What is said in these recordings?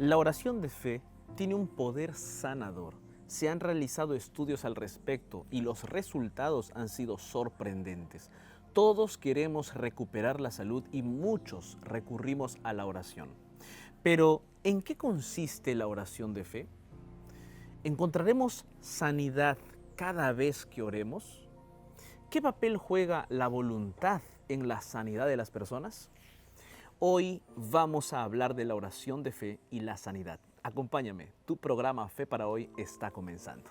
La oración de fe tiene un poder sanador. Se han realizado estudios al respecto y los resultados han sido sorprendentes. Todos queremos recuperar la salud y muchos recurrimos a la oración. Pero, ¿en qué consiste la oración de fe? ¿Encontraremos sanidad cada vez que oremos? ¿Qué papel juega la voluntad en la sanidad de las personas? Hoy vamos a hablar de la oración de fe y la sanidad. Acompáñame, tu programa Fe para Hoy está comenzando.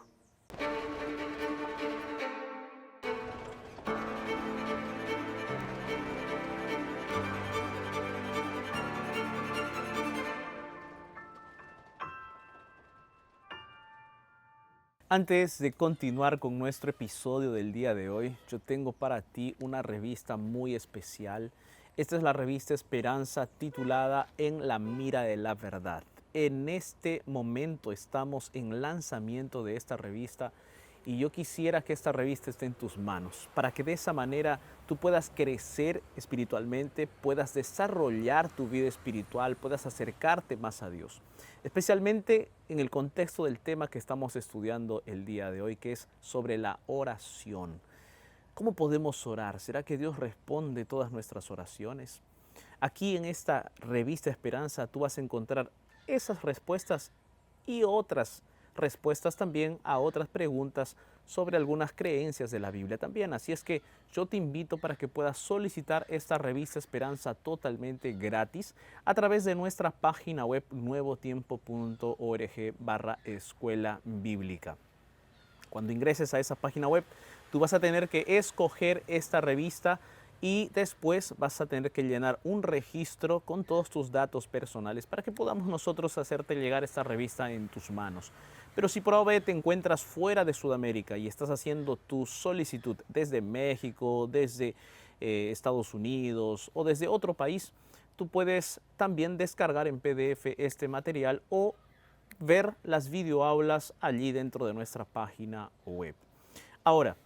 Antes de continuar con nuestro episodio del día de hoy, yo tengo para ti una revista muy especial. Esta es la revista Esperanza titulada En la mira de la verdad. En este momento estamos en lanzamiento de esta revista y yo quisiera que esta revista esté en tus manos para que de esa manera tú puedas crecer espiritualmente, puedas desarrollar tu vida espiritual, puedas acercarte más a Dios. Especialmente en el contexto del tema que estamos estudiando el día de hoy, que es sobre la oración. ¿Cómo podemos orar? ¿Será que Dios responde todas nuestras oraciones? Aquí en esta revista Esperanza tú vas a encontrar esas respuestas y otras respuestas también a otras preguntas sobre algunas creencias de la Biblia también. Así es que yo te invito para que puedas solicitar esta revista Esperanza totalmente gratis a través de nuestra página web nuevotiempo.org/escuela bíblica. Cuando ingreses a esa página web, tú vas a tener que escoger esta revista y después vas a tener que llenar un registro con todos tus datos personales para que podamos nosotros hacerte llegar esta revista en tus manos. Pero si por ahora te encuentras fuera de Sudamérica y estás haciendo tu solicitud desde México, desde Estados Unidos o desde otro país, tú puedes también descargar en PDF este material o ver las videoaulas allí dentro de nuestra página web. Ahora,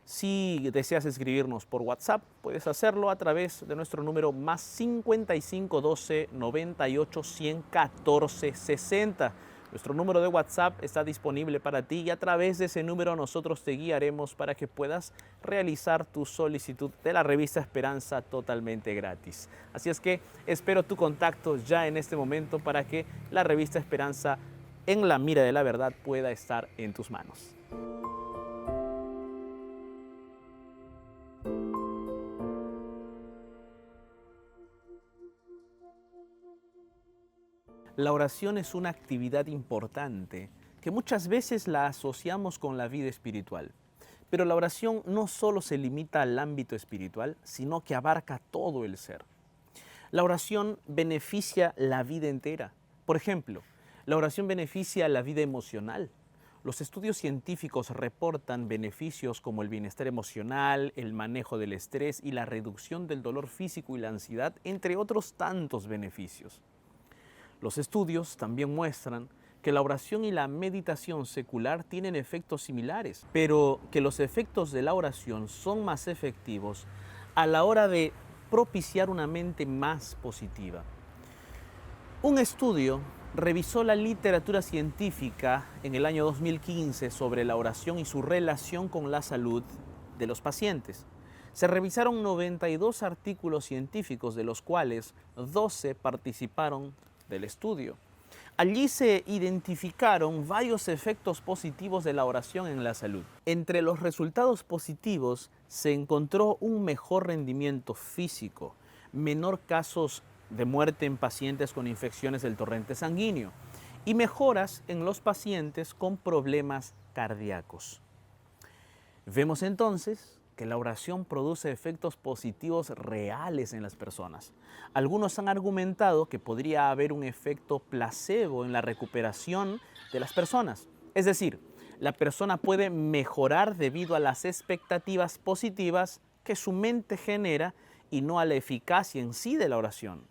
si deseas escribirnos por WhatsApp, puedes hacerlo a través de nuestro número más 55 12 98 100 14 60. Nuestro número de WhatsApp está disponible para ti y a través de ese número nosotros te guiaremos para que puedas realizar tu solicitud de la revista Esperanza totalmente gratis. Así es que espero tu contacto ya en este momento para que la revista Esperanza en la mira de la verdad pueda estar en tus manos. La oración es una actividad importante que muchas veces la asociamos con la vida espiritual. Pero la oración no solo se limita al ámbito espiritual, sino que abarca todo el ser. La oración beneficia la vida entera. Por ejemplo, la oración beneficia la vida emocional. Los estudios científicos reportan beneficios como el bienestar emocional, el manejo del estrés y la reducción del dolor físico y la ansiedad, entre otros tantos beneficios. Los estudios también muestran que la oración y la meditación secular tienen efectos similares, pero que los efectos de la oración son más efectivos a la hora de propiciar una mente más positiva. Un estudio revisó la literatura científica en el año 2015 sobre la oración y su relación con la salud de los pacientes. Se revisaron 92 artículos científicos, de los cuales 12 participaron del estudio. Allí se identificaron varios efectos positivos de la oración en la salud. Entre los resultados positivos se encontró un mejor rendimiento físico, menor casos de muerte en pacientes con infecciones del torrente sanguíneo y mejoras en los pacientes con problemas cardíacos. Vemos entonces que la oración produce efectos positivos reales en las personas. Algunos han argumentado que podría haber un efecto placebo en la recuperación de las personas. Es decir, la persona puede mejorar debido a las expectativas positivas que su mente genera y no a la eficacia en sí de la oración.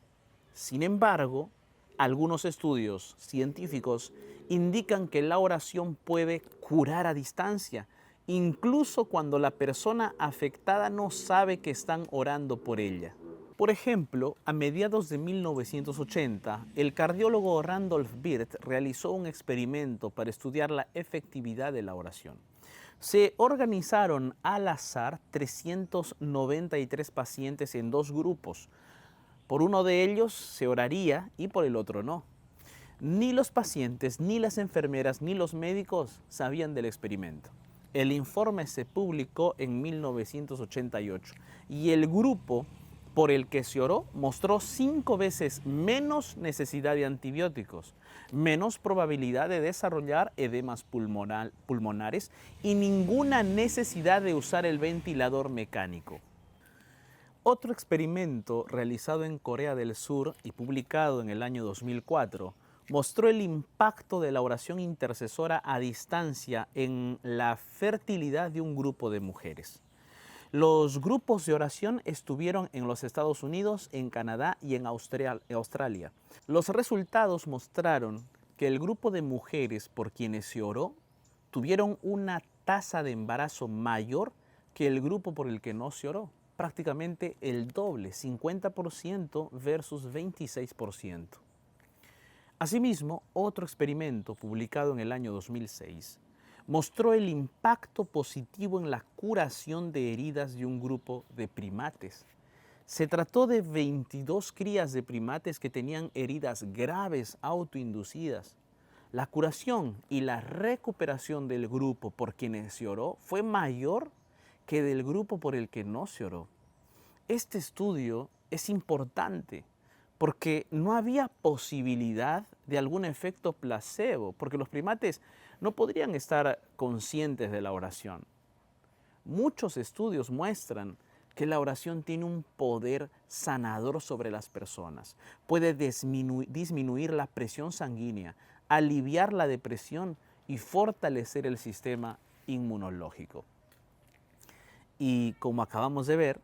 Sin embargo, algunos estudios científicos indican que la oración puede curar a distancia, incluso cuando la persona afectada no sabe que están orando por ella. Por ejemplo, a mediados de 1980, el cardiólogo Randolph Bird realizó un experimento para estudiar la efectividad de la oración. Se organizaron al azar 393 pacientes en dos grupos. Por uno de ellos se oraría y por el otro no. Ni los pacientes, ni las enfermeras, ni los médicos sabían del experimento. El informe se publicó en 1988 y el grupo por el que se oró mostró 5 veces menos necesidad de antibióticos, menos probabilidad de desarrollar edemas pulmonares y ninguna necesidad de usar el ventilador mecánico. Otro experimento realizado en Corea del Sur y publicado en el año 2004 mostró el impacto de la oración intercesora a distancia en la fertilidad de un grupo de mujeres. Los grupos de oración estuvieron en los Estados Unidos, en Canadá y en Australia. Los resultados mostraron que el grupo de mujeres por quienes se oró tuvieron una tasa de embarazo mayor que el grupo por el que no se oró. Prácticamente el doble, 50% versus 26%. Asimismo, otro experimento publicado en el año 2006 mostró el impacto positivo en la curación de heridas de un grupo de primates. Se trató de 22 crías de primates que tenían heridas graves autoinducidas. La curación y la recuperación del grupo por quienes se oró fue mayor que del grupo por el que no se oró. Este estudio es importante porque no había posibilidad de algún efecto placebo, porque los primates no podrían estar conscientes de la oración. Muchos estudios muestran que la oración tiene un poder sanador sobre las personas. Puede disminuir la presión sanguínea, aliviar la depresión y fortalecer el sistema inmunológico. Y como acabamos de ver,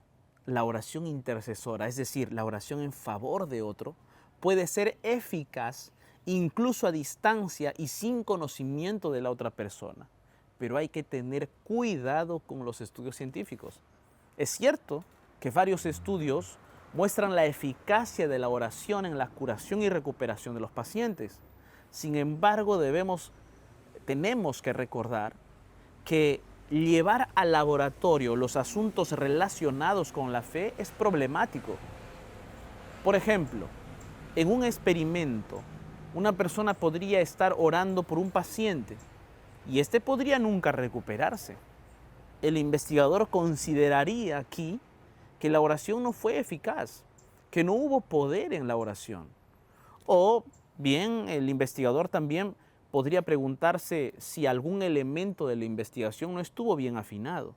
la oración intercesora, es decir, la oración en favor de otro, puede ser eficaz incluso a distancia y sin conocimiento de la otra persona. Pero hay que tener cuidado con los estudios científicos. Es cierto que varios estudios muestran la eficacia de la oración en la curación y recuperación de los pacientes. Sin embargo, tenemos que recordar que llevar al laboratorio los asuntos relacionados con la fe es problemático. Por ejemplo, en un experimento, una persona podría estar orando por un paciente y este podría nunca recuperarse. El investigador consideraría aquí que la oración no fue eficaz, que no hubo poder en la oración. O bien, el investigador también podría preguntarse si algún elemento de la investigación no estuvo bien afinado.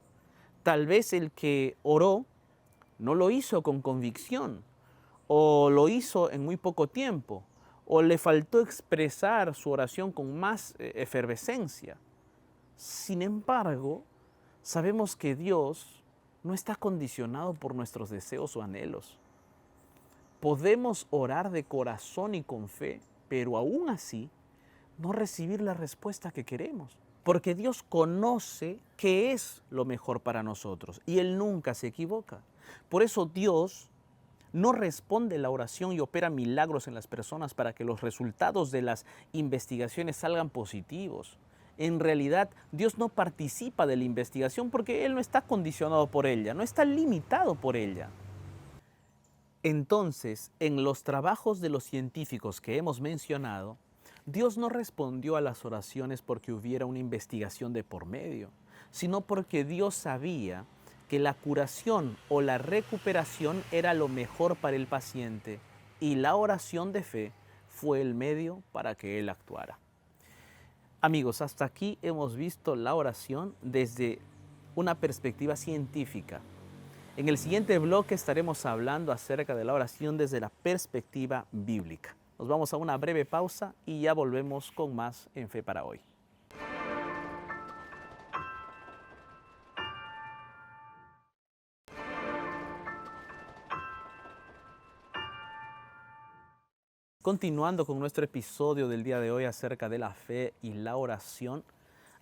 Tal vez el que oró no lo hizo con convicción, o lo hizo en muy poco tiempo, o le faltó expresar su oración con más efervescencia. Sin embargo, sabemos que Dios no está condicionado por nuestros deseos o anhelos. Podemos orar de corazón y con fe, pero aún así no recibir la respuesta que queremos. Porque Dios conoce qué es lo mejor para nosotros y Él nunca se equivoca. Por eso Dios no responde la oración y opera milagros en las personas para que los resultados de las investigaciones salgan positivos. En realidad, Dios no participa de la investigación porque Él no está condicionado por ella, no está limitado por ella. Entonces, en los trabajos de los científicos que hemos mencionado, Dios no respondió a las oraciones porque hubiera una investigación de por medio, sino porque Dios sabía que la curación o la recuperación era lo mejor para el paciente y la oración de fe fue el medio para que Él actuara. Amigos, hasta aquí hemos visto la oración desde una perspectiva científica. En el siguiente bloque estaremos hablando acerca de la oración desde la perspectiva bíblica. Nos vamos a una breve pausa y ya volvemos con más en Fe para Hoy. Continuando con nuestro episodio del día de hoy acerca de la fe y la oración,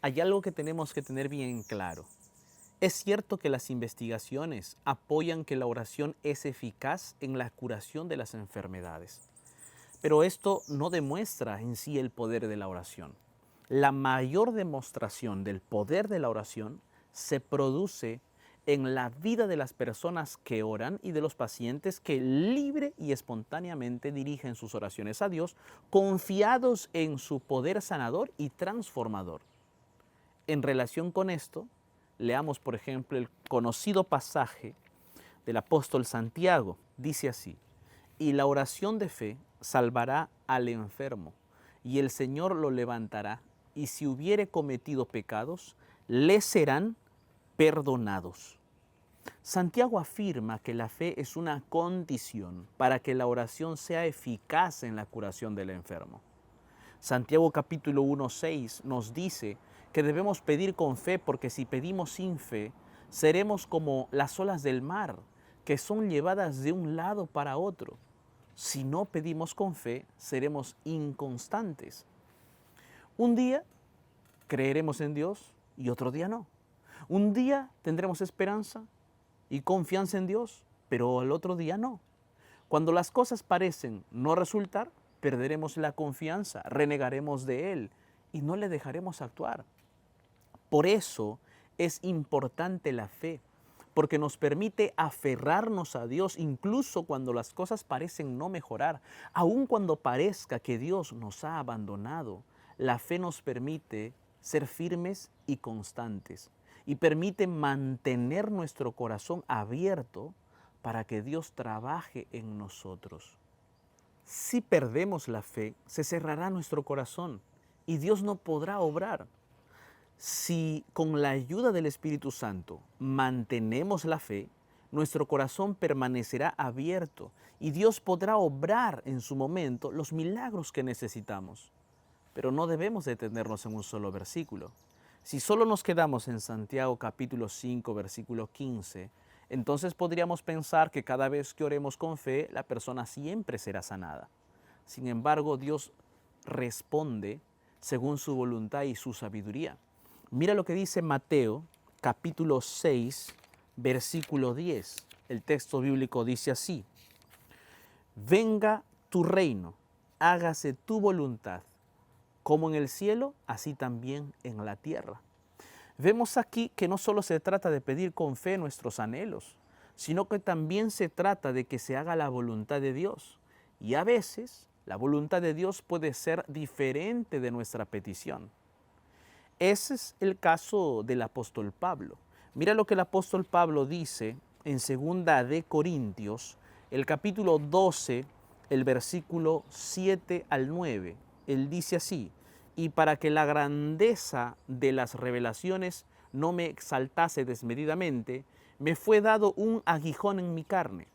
hay algo que tenemos que tener bien claro. Es cierto que las investigaciones apoyan que la oración es eficaz en la curación de las enfermedades, pero esto no demuestra en sí el poder de la oración. La mayor demostración del poder de la oración se produce en la vida de las personas que oran y de los pacientes que libre y espontáneamente dirigen sus oraciones a Dios, confiados en su poder sanador y transformador. En relación con esto, leamos por ejemplo el conocido pasaje del apóstol Santiago. Dice así: y la oración de fe salvará al enfermo, y el Señor lo levantará, y si hubiere cometido pecados, le serán perdonados. Santiago afirma que la fe es una condición para que la oración sea eficaz en la curación del enfermo. Santiago capítulo 1:6 nos dice que debemos pedir con fe, porque si pedimos sin fe, seremos como las olas del mar, que son llevadas de un lado para otro. Si no pedimos con fe, seremos inconstantes. Un día creeremos en Dios y otro día no. Un día tendremos esperanza y confianza en Dios, pero al otro día no. Cuando las cosas parecen no resultar, perderemos la confianza, renegaremos de Él y no le dejaremos actuar. Por eso es importante la fe, porque nos permite aferrarnos a Dios incluso cuando las cosas parecen no mejorar. Aun cuando parezca que Dios nos ha abandonado, la fe nos permite ser firmes y constantes y permite mantener nuestro corazón abierto para que Dios trabaje en nosotros. Si perdemos la fe, se cerrará nuestro corazón y Dios no podrá obrar. Si con la ayuda del Espíritu Santo mantenemos la fe, nuestro corazón permanecerá abierto y Dios podrá obrar en su momento los milagros que necesitamos. Pero no debemos detenernos en un solo versículo. Si solo nos quedamos en Santiago capítulo 5, versículo 15, entonces podríamos pensar que cada vez que oremos con fe, la persona siempre será sanada. Sin embargo, Dios responde según su voluntad y su sabiduría. Mira lo que dice Mateo capítulo 6, versículo 10. El texto bíblico dice así: venga tu reino, hágase tu voluntad, como en el cielo, así también en la tierra. Vemos aquí que no solo se trata de pedir con fe nuestros anhelos, sino que también se trata de que se haga la voluntad de Dios. Y a veces la voluntad de Dios puede ser diferente de nuestra petición. Ese es el caso del apóstol Pablo. Mira lo que el apóstol Pablo dice en 2 de Corintios, el capítulo 12, el versículo 7 al 9. Él dice así: y para que la grandeza de las revelaciones no me exaltase desmedidamente, me fue dado un aguijón en mi carne,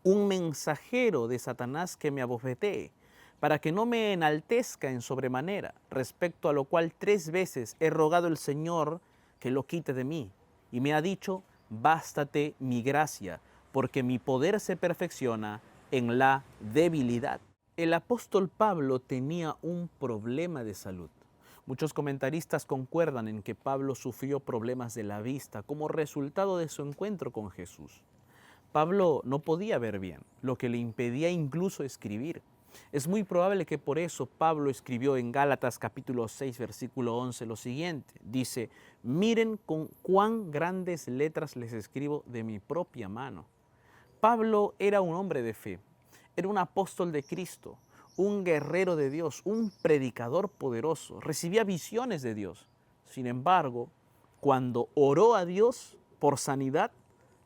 un mensajero de Satanás que me abofetee, para que no me enaltezca en sobremanera, respecto a lo cual 3 veces he rogado al Señor que lo quite de mí. Y me ha dicho: bástate mi gracia, porque mi poder se perfecciona en la debilidad. El apóstol Pablo tenía un problema de salud. Muchos comentaristas concuerdan en que Pablo sufrió problemas de la vista como resultado de su encuentro con Jesús. Pablo no podía ver bien, lo que le impedía incluso escribir. Es muy probable que por eso Pablo escribió en Gálatas capítulo 6, versículo 11 lo siguiente. Dice: miren con cuán grandes letras les escribo de mi propia mano. Pablo era un hombre de fe, era un apóstol de Cristo, un guerrero de Dios, un predicador poderoso, recibía visiones de Dios. Sin embargo, cuando oró a Dios por sanidad,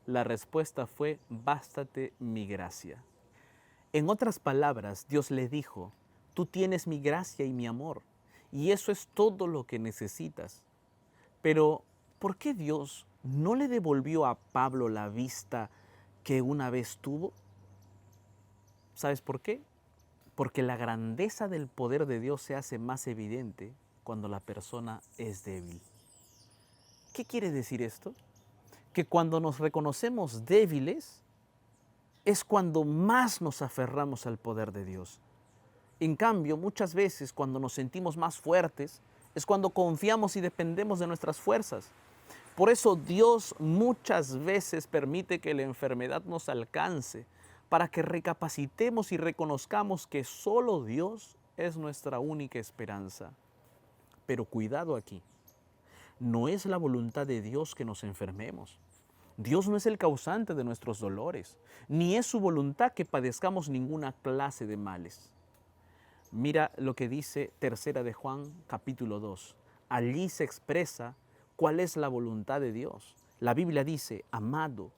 la respuesta fue: bástate mi gracia. En otras palabras, Dios le dijo: tú tienes mi gracia y mi amor, y eso es todo lo que necesitas. Pero, ¿por qué Dios no le devolvió a Pablo la vista que una vez tuvo? ¿Sabes por qué? Porque la grandeza del poder de Dios se hace más evidente cuando la persona es débil. ¿Qué quiere decir esto? Que cuando nos reconocemos débiles es cuando más nos aferramos al poder de Dios. En cambio, muchas veces cuando nos sentimos más fuertes es cuando confiamos y dependemos de nuestras fuerzas. Por eso Dios muchas veces permite que la enfermedad nos alcance, para que recapacitemos y reconozcamos que solo Dios es nuestra única esperanza. Pero cuidado aquí, no es la voluntad de Dios que nos enfermemos. Dios no es el causante de nuestros dolores, ni es su voluntad que padezcamos ninguna clase de males. Mira lo que dice Tercera de Juan, capítulo 2. Allí se expresa cuál es la voluntad de Dios. La Biblia dice: amado,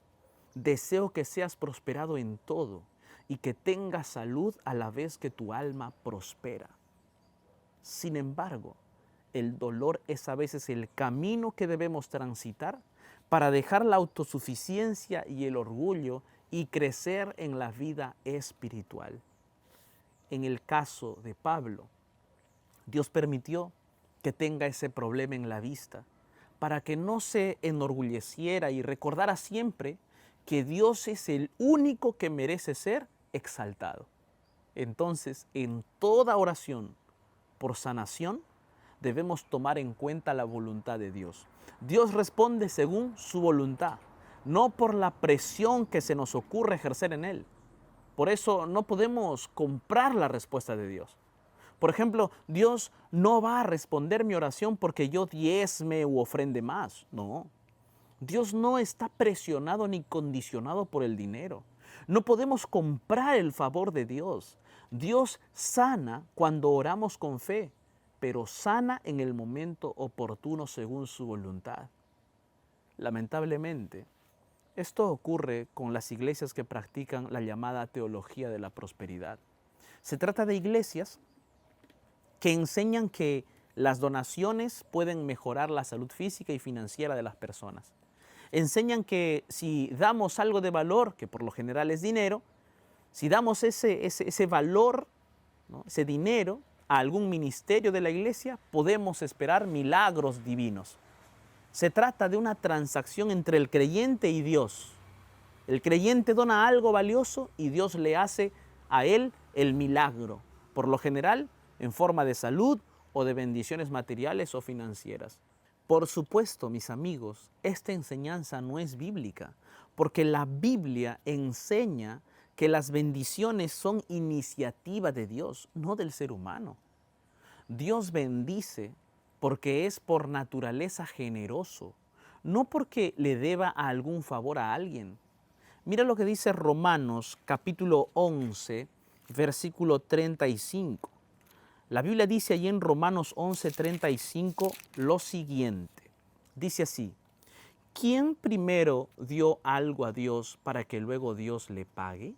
deseo que seas prosperado en todo y que tengas salud a la vez que tu alma prospera. Sin embargo, el dolor es a veces el camino que debemos transitar para dejar la autosuficiencia y el orgullo y crecer en la vida espiritual. En el caso de Pablo, Dios permitió que tenga ese problema en la vista para que no se enorgulleciera y recordara siempre que Dios es el único que merece ser exaltado. Entonces, en toda oración por sanación, debemos tomar en cuenta la voluntad de Dios. Dios responde según su voluntad, no por la presión que se nos ocurre ejercer en Él. Por eso no podemos comprar la respuesta de Dios. Por ejemplo, Dios no va a responder mi oración porque yo diezme u ofrende más. No. Dios no está presionado ni condicionado por el dinero. No podemos comprar el favor de Dios. Dios sana cuando oramos con fe, pero sana en el momento oportuno según su voluntad. Lamentablemente, esto ocurre con las iglesias que practican la llamada teología de la prosperidad. Se trata de iglesias que enseñan que las donaciones pueden mejorar la salud física y financiera de las personas. Enseñan que si damos algo de valor, que por lo general es dinero, si damos ese valor, ¿no?, ese dinero a algún ministerio de la iglesia, podemos esperar milagros divinos. Se trata de una transacción entre el creyente y Dios. El creyente dona algo valioso y Dios le hace a él el milagro, por lo general en forma de salud o de bendiciones materiales o financieras. Por supuesto, mis amigos, esta enseñanza no es bíblica, porque la Biblia enseña que las bendiciones son iniciativa de Dios, no del ser humano. Dios bendice porque es por naturaleza generoso, no porque le deba algún favor a alguien. Mira lo que dice Romanos capítulo 11, versículo 35. La Biblia dice allí en Romanos 11, 35 lo siguiente. Dice así: ¿quién primero dio algo a Dios para que luego Dios le pague?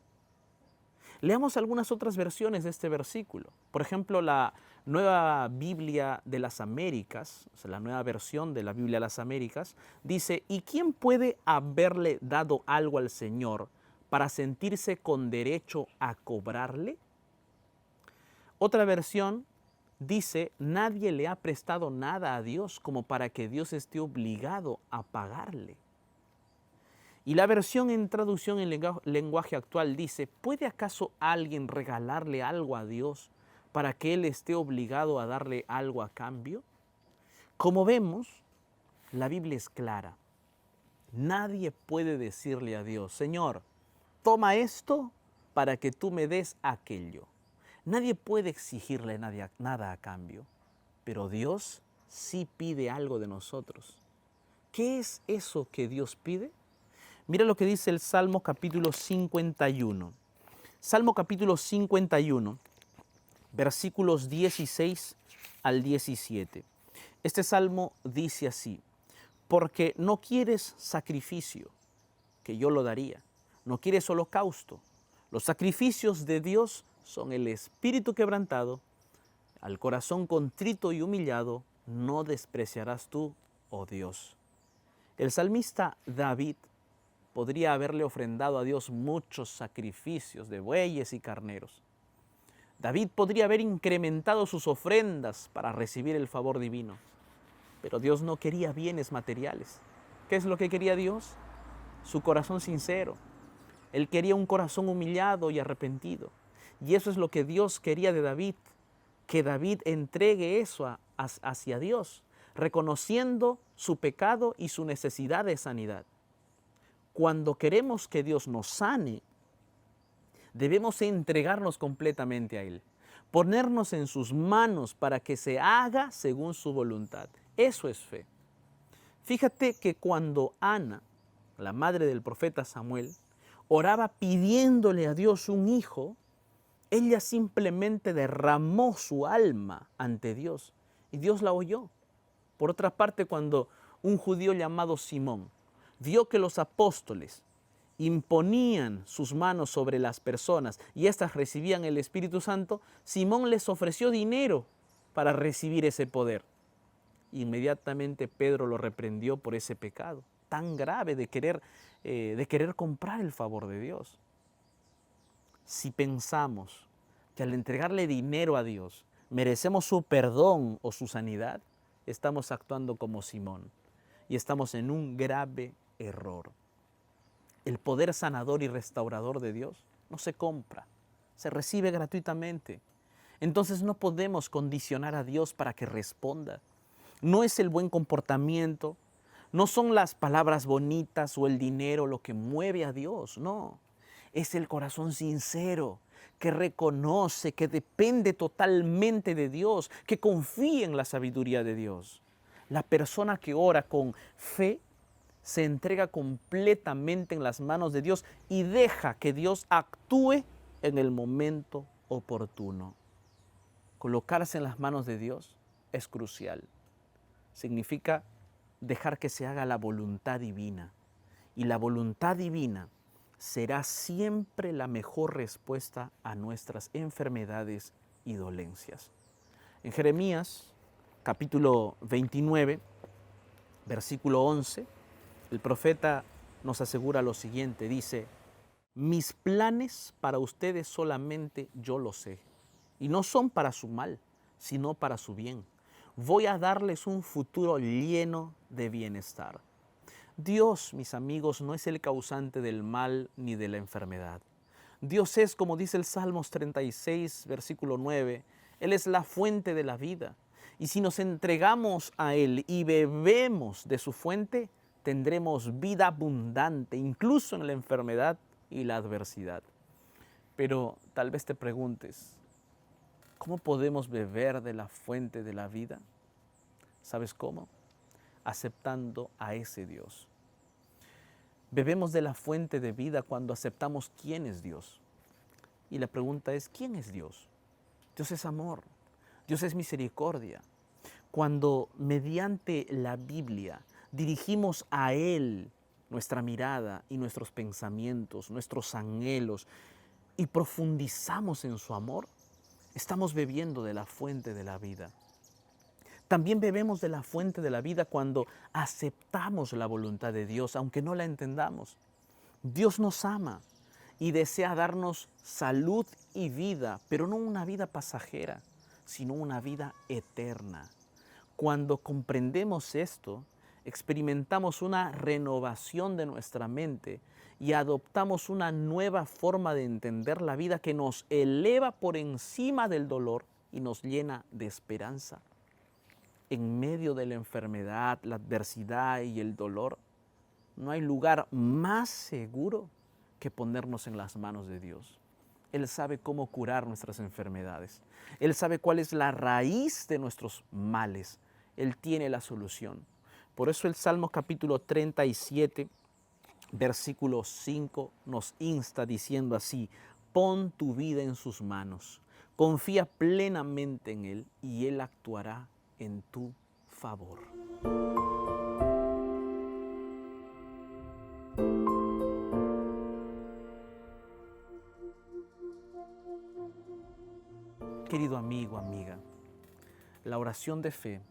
Leamos algunas otras versiones de este versículo. Por ejemplo, la Nueva Biblia de las Américas, o sea, la nueva versión de la Biblia de las Américas, dice: ¿y quién puede haberle dado algo al Señor para sentirse con derecho a cobrarle? Otra versión dice: nadie le ha prestado nada a Dios como para que Dios esté obligado a pagarle. Y la versión en traducción en lenguaje actual dice: ¿puede acaso alguien regalarle algo a Dios para que Él esté obligado a darle algo a cambio? Como vemos, la Biblia es clara. Nadie puede decirle a Dios: Señor, toma esto para que tú me des aquello. Nadie puede exigirle nada a cambio, pero Dios sí pide algo de nosotros. ¿Qué es eso que Dios pide? Mira lo que dice el Salmo capítulo 51. Salmo capítulo 51, versículos 16 al 17. Este salmo dice así: porque no quieres sacrificio, que yo lo daría. No quieres holocausto. Los sacrificios de Dios son el espíritu quebrantado, al corazón contrito y humillado, no despreciarás tú, oh Dios. El salmista David podría haberle ofrendado a Dios muchos sacrificios de bueyes y carneros. David podría haber incrementado sus ofrendas para recibir el favor divino. Pero Dios no quería bienes materiales. ¿Qué es lo que quería Dios? Su corazón sincero. Él quería un corazón humillado y arrepentido. Y eso es lo que Dios quería de David, que David entregue eso hacia Dios. reconociendo su pecado y su necesidad de sanidad. Cuando queremos que Dios nos sane, debemos entregarnos completamente a Él, ponernos en sus manos para que se haga según su voluntad. Eso es fe. Fíjate que cuando Ana, la madre del profeta Samuel, oraba pidiéndole a Dios un hijo, ella simplemente derramó su alma ante Dios y Dios la oyó. Por otra parte, cuando un judío llamado Simón vio que los apóstoles imponían sus manos sobre las personas y éstas recibían el Espíritu Santo, Simón les ofreció dinero para recibir ese poder. Inmediatamente Pedro lo reprendió por ese pecado tan grave de querer comprar el favor de Dios. Si pensamos que al entregarle dinero a Dios merecemos su perdón o su sanidad, estamos actuando como Simón y estamos en un grave error. El poder sanador y restaurador de Dios no se compra, se recibe gratuitamente. Entonces no podemos condicionar a Dios para que responda. No es el buen comportamiento, no son las palabras bonitas o el dinero lo que mueve a Dios, no. Es el corazón sincero que reconoce, que depende totalmente de Dios, que confía en la sabiduría de Dios. La persona que ora con fe se entrega completamente en las manos de Dios y deja que Dios actúe en el momento oportuno. Colocarse en las manos de Dios es crucial. Significa dejar que se haga la voluntad divina. Y la voluntad divina será siempre la mejor respuesta a nuestras enfermedades y dolencias. En Jeremías, capítulo 29, versículo 11, el profeta nos asegura lo siguiente, dice: mis planes para ustedes solamente yo los sé, y no son para su mal, sino para su bien. Voy a darles un futuro lleno de bienestar. Dios, mis amigos, no es el causante del mal ni de la enfermedad. Dios es, como dice el Salmos 36, versículo 9, Él es la fuente de la vida. Y si nos entregamos a Él y bebemos de su fuente, tendremos vida abundante, incluso en la enfermedad y la adversidad. Pero tal vez te preguntes, ¿cómo podemos beber de la fuente de la vida? ¿Sabes cómo? Aceptando a ese Dios. Bebemos de la fuente de vida cuando aceptamos quién es Dios. Y la pregunta es, ¿quién es Dios? Dios es amor, Dios es misericordia. Cuando mediante la Biblia dirigimos a Él nuestra mirada y nuestros pensamientos, nuestros anhelos, y profundizamos en su amor, estamos bebiendo de la fuente de la vida. También bebemos de la fuente de la vida cuando aceptamos la voluntad de Dios, aunque no la entendamos. Dios nos ama y desea darnos salud y vida, pero no una vida pasajera, sino una vida eterna. Cuando comprendemos esto, experimentamos una renovación de nuestra mente y adoptamos una nueva forma de entender la vida que nos eleva por encima del dolor y nos llena de esperanza. En medio de la enfermedad, la adversidad y el dolor, no hay lugar más seguro que ponernos en las manos de Dios. Él sabe cómo curar nuestras enfermedades. Él sabe cuál es la raíz de nuestros males. Él tiene la solución. Por eso el Salmo capítulo 37, versículo 5 nos insta diciendo así: pon tu vida en sus manos, confía plenamente en Él y Él actuará en tu favor. Querido amigo, amiga, la oración de fe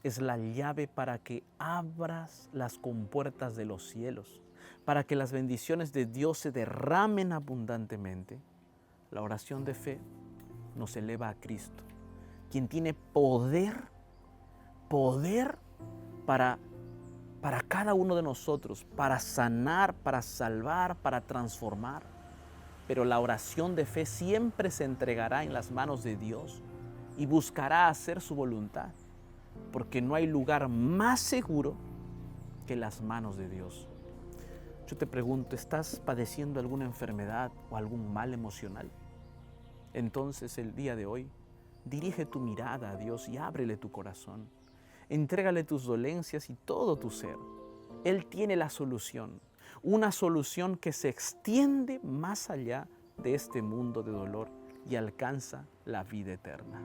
es la llave para que abras las compuertas de los cielos, para que las bendiciones de Dios se derramen abundantemente. La oración de fe nos eleva a Cristo, quien tiene poder para cada uno de nosotros, para sanar, para salvar, para transformar. Pero la oración de fe siempre se entregará en las manos de Dios y buscará hacer su voluntad. porque no hay lugar más seguro que las manos de Dios. Yo te pregunto, ¿estás padeciendo alguna enfermedad o algún mal emocional? Entonces el día de hoy, dirige tu mirada a Dios y ábrele tu corazón. Entrégale tus dolencias y todo tu ser. Él tiene la solución, una solución que se extiende más allá de este mundo de dolor y alcanza la vida eterna.